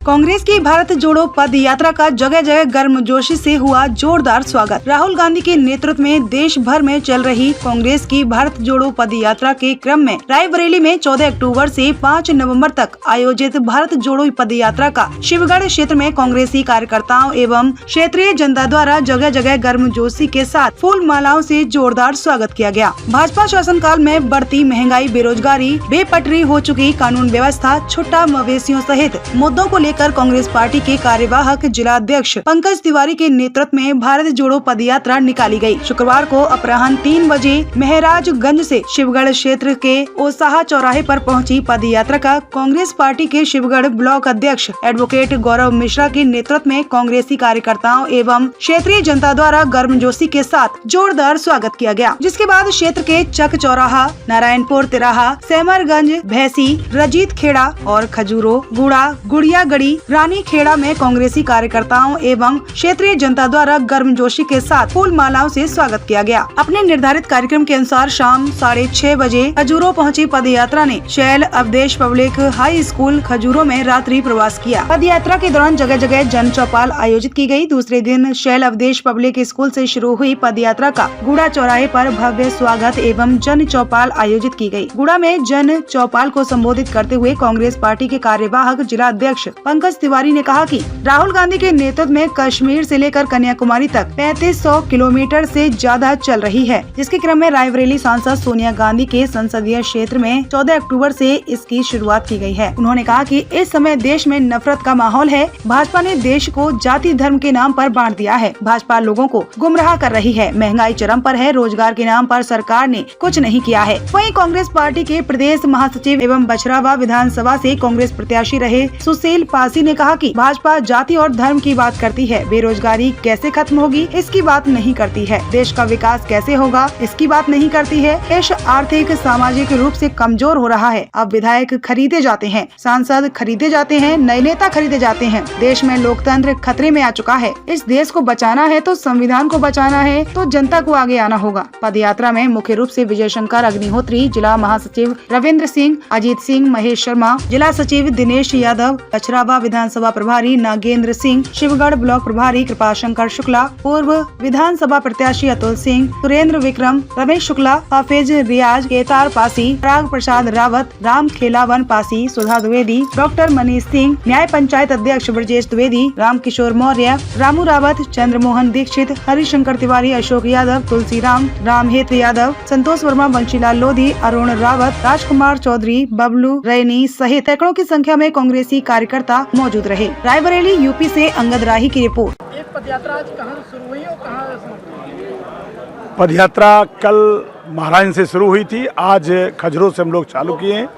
कांग्रेस की भारत जोड़ो पद यात्रा का जगह जगह गर्मजोशी से हुआ जोरदार स्वागत। राहुल गांधी के नेतृत्व में देश भर में चल रही कांग्रेस की भारत जोड़ो पद यात्रा के क्रम में रायबरेली में 14 अक्टूबर से 5 नवंबर तक आयोजित भारत जोड़ो पद यात्रा का शिवगढ़ क्षेत्र में कांग्रेसी कार्यकर्ताओं एवं क्षेत्रीय जनता द्वारा जगह जगह गर्मजोशी के साथ फूल मालाओं से जोरदार स्वागत किया गया। भाजपा शासनकाल में बढ़ती महंगाई, बेरोजगारी, बेपटरी हो चुकी कानून व्यवस्था, छुट्टा मवेशियों सहित मुद्दों को लेकर कांग्रेस पार्टी के कार्यवाहक जिला अध्यक्ष पंकज तिवारी के नेतृत्व में भारत जोड़ो पद यात्रा निकाली गई। शुक्रवार को अपराह्न 3 बजे महराजगंज से शिवगढ़ क्षेत्र के ओसाहा चौराहे पर पहुंची पद यात्रा का कांग्रेस पार्टी के शिवगढ़ ब्लॉक अध्यक्ष एडवोकेट गौरव मिश्रा के नेतृत्व में कांग्रेसी कार्यकर्ताओं एवं क्षेत्रीय जनता द्वारा गर्मजोशी के साथ जोरदार स्वागत किया गया। जिसके बाद क्षेत्र के चक चौराहा, नारायणपुर तिराहा, सेमरगंज, भैंसी, रजीत खेड़ा और खजूरो, गुड़ा, गुड़िया गढ़ी, रानी खेड़ा में कांग्रेसी कार्यकर्ताओं एवं क्षेत्रीय जनता द्वारा गर्मजोशी के साथ फूल मालाओं से स्वागत किया गया। अपने निर्धारित कार्यक्रम के अनुसार शाम 6:30 बजे खजूरो पहुंची पद यात्रा ने शैल अवधेश पब्लिक हाई स्कूल खजूरो में रात्रि प्रवास किया। पद यात्रा के दौरान जगह जगह जन चौपाल आयोजित की गई। दूसरे दिन शैल अवधेश पब्लिक स्कूल से शुरू हुई पद यात्रा का गुड़ा चौराहे पर भव्य स्वागत एवं जन चौपाल आयोजित की गई। गुड़ा में जन चौपाल को संबोधित करते हुए कांग्रेस पार्टी के कार्यवाहक जिला अध्यक्ष पंकज तिवारी ने कहा कि राहुल गांधी के नेतृत्व में कश्मीर से लेकर कन्याकुमारी तक 3500 किलोमीटर से ज्यादा चल रही है, जिसके क्रम में रायबरेली सांसद सोनिया गांधी के संसदीय क्षेत्र में 14 अक्टूबर से इसकी शुरुआत की गई है। उन्होंने कहा कि इस समय देश में नफरत का माहौल है। भाजपा ने देश को जाति धर्म के नाम पर बांट दिया है। भाजपा लोगों को गुमराह कर रही है। महंगाई चरम पर है। रोजगार के नाम पर सरकार ने कुछ नहीं किया है। वहीं कांग्रेस पार्टी के प्रदेश महासचिव एवं बछरावा विधानसभा से कांग्रेस प्रत्याशी रहे सुशील पासी ने कहा कि भाजपा जाति और धर्म की बात करती है, बेरोजगारी कैसे खत्म होगी इसकी बात नहीं करती है, देश का विकास कैसे होगा इसकी बात नहीं करती है। देश आर्थिक सामाजिक रूप से कमजोर हो रहा है। अब विधायक खरीदे जाते हैं, सांसद खरीदे जाते हैं, नए नेता खरीदे जाते हैं। देश में लोकतंत्र खतरे में आ चुका है। इस देश को बचाना है तो संविधान को बचाना है तो जनता को आगे आना होगा। पद यात्रा में मुख्य रूप से विजय शंकर अग्निहोत्री, जिला महासचिव रविंद्र सिंह, अजीत सिंह, महेश शर्मा, जिला सचिव दिनेश यादव, बछरावा विधानसभा प्रभारी नागेंद्र सिंह, शिवगढ़ ब्लॉक प्रभारी कृपाशंकर शुक्ला, पूर्व विधानसभा प्रत्याशी अतुल सिंह, सुरेंद्र विक्रम, रमेश शुक्ला, हाफिज रियाज, केतार पासी, पराग प्रसाद रावत, राम खेलावन पासी, सुधा द्विवेदी, डॉक्टर मनीष सिंह, न्याय पंचायत अध्यक्ष ब्रजेश द्विवेदी, राम किशोर मौर्य, रामू रावत, चंद्रमोहन दीक्षित, हरिशंकर तिवारी, अशोक यादव, तुलसीराम, रामहेत्र यादव, संतोष वर्मा, बंशीलाल लोधी, अरुण रावत, राजकुमार चौधरी, बबलू रैनी सहित सैकड़ों की संख्या में कांग्रेसी कार्यकर्ता मौजूद रहे। रायबरेली यूपी से अंगद राही की रिपोर्ट। एक पदयात्रा आज कहाँ शुरू हुई और कहाँ समाप्त हुई? पदयात्रा कल महाराजगंज से शुरू हुई थी। आज खजूरो से हम लोग चालू किए हैं।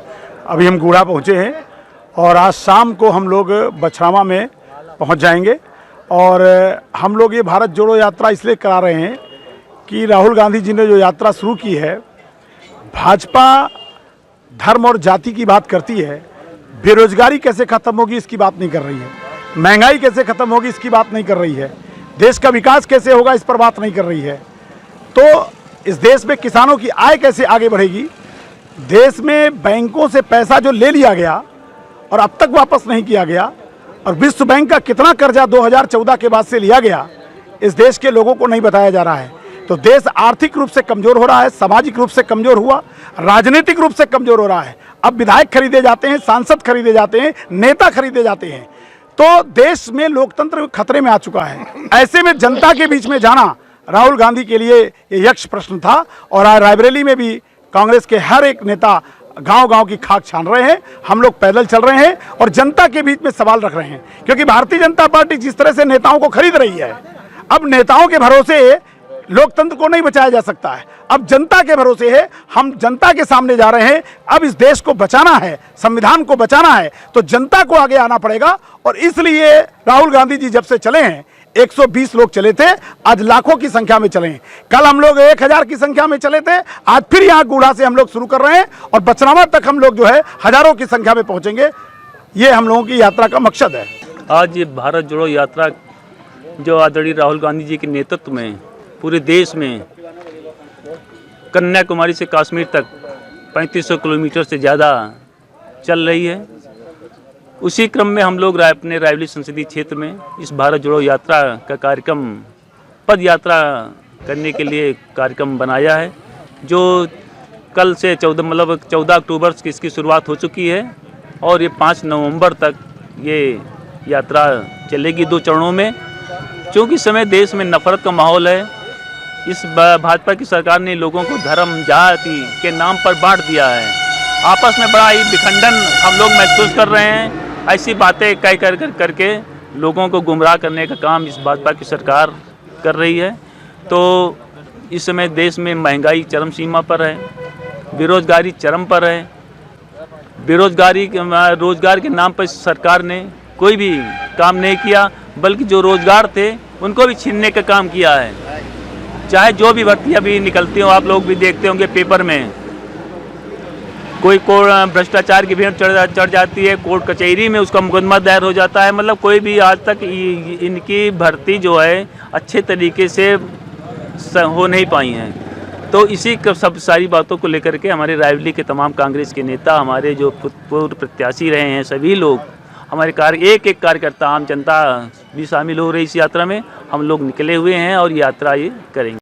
अभी हम गुड़ा पहुँचे हैं और आज शाम को हम लोग बछरावा में पहुँच जाएंगे। और हम लोग ये भारत जोड़ो यात्रा इसलिए करा रहे हैं कि राहुल गांधी जी ने जो यात्रा शुरू की है, भाजपा धर्म और जाति की बात करती है, बेरोजगारी कैसे खत्म होगी इसकी बात नहीं कर रही है, महंगाई कैसे खत्म होगी इसकी बात नहीं कर रही है, देश का विकास कैसे होगा इस पर बात नहीं कर रही है। तो इस देश में किसानों की आय कैसे आगे बढ़ेगी, देश में बैंकों से पैसा जो ले लिया गया और अब तक वापस नहीं किया गया, और विश्व बैंक का कितना कर्जा 2014 के बाद से लिया गया, इस देश के लोगों को नहीं बताया जा रहा है। तो देश आर्थिक रूप से कमजोर हो रहा है, सामाजिक रूप से कमजोर हुआ, राजनीतिक रूप से कमजोर हो रहा है। अब विधायक खरीदे जाते हैं, सांसद खरीदे जाते हैं, नेता खरीदे जाते हैं। तो देश में लोकतंत्र खतरे में आ चुका है। ऐसे में जनता के बीच में जाना राहुल गांधी के लिए ये यक्ष प्रश्न था। और आज रायबरेली में भी कांग्रेस के हर एक नेता गांव-गांव की खाक छान रहे हैं। हम लोग पैदल चल रहे हैं और जनता के बीच में सवाल रख रहे हैं, क्योंकि भारतीय जनता पार्टी जिस तरह से नेताओं को खरीद रही है, अब नेताओं के भरोसे लोकतंत्र को नहीं बचाया जा सकता है। अब जनता के भरोसे है। हम जनता के सामने जा रहे हैं। अब इस देश को बचाना है, संविधान को बचाना है, तो जनता को आगे आना पड़ेगा। और इसलिए राहुल गांधी जी जब से चले हैं, 120 लोग चले थे, आज लाखों की संख्या में चले हैं। कल हम लोग 1000 की संख्या में चले थे, आज फिर यहाँ गुड़ा से हम लोग शुरू कर रहे हैं और बछरावा तक हम लोग जो है हजारों की संख्या में पहुँचेंगे। ये हम लोगों की यात्रा का मकसद है। आज ये भारत जोड़ो यात्रा जो आदरणीय राहुल गांधी जी के नेतृत्व में पूरे देश में कन्याकुमारी से कश्मीर तक 3500 किलोमीटर से ज़्यादा चल रही है। उसी क्रम में हम लोग अपने रायबरेली संसदीय क्षेत्र में इस भारत जोड़ो यात्रा का कार्यक्रम पद यात्रा करने के लिए कार्यक्रम बनाया है, जो कल से 14 अक्टूबर से इसकी शुरुआत हो चुकी है और ये 5 नवंबर तक ये यात्रा चलेगी 2 चरणों में। क्योंकि इस समय देश में नफरत का माहौल है, इस भाजपा की सरकार ने लोगों को धर्म जाति के नाम पर बांट दिया है, आपस में बड़ा ही विखंडन हम लोग महसूस कर रहे हैं। ऐसी बातें कह करके लोगों को गुमराह करने का काम इस भाजपा की सरकार कर रही है। तो इस समय देश में महंगाई चरम सीमा पर है, बेरोजगारी चरम पर है। रोजगार के नाम पर सरकार ने कोई भी काम नहीं किया, बल्कि जो रोजगार थे उनको भी छीनने का काम किया है। चाहे जो भी भर्तियाँ भी निकलती हो, आप लोग भी देखते होंगे पेपर में, कोई भ्रष्टाचार की भीड़ चढ़ जाती है, कोर्ट कचहरी में उसका मुकदमा दायर हो जाता है। मतलब कोई भी आज तक इनकी भर्ती जो है अच्छे तरीके से हो नहीं पाई हैं। तो इसी सब सारी बातों को लेकर के हमारे रायबरेली के तमाम कांग्रेस के नेता, हमारे जो पूर्व प्रत्याशी रहे हैं, सभी लोग, हमारे एक कार्यकर्ता, आम जनता भी शामिल हो रही इस यात्रा में। हम लोग निकले हुए हैं और यात्रा ये करेंगे।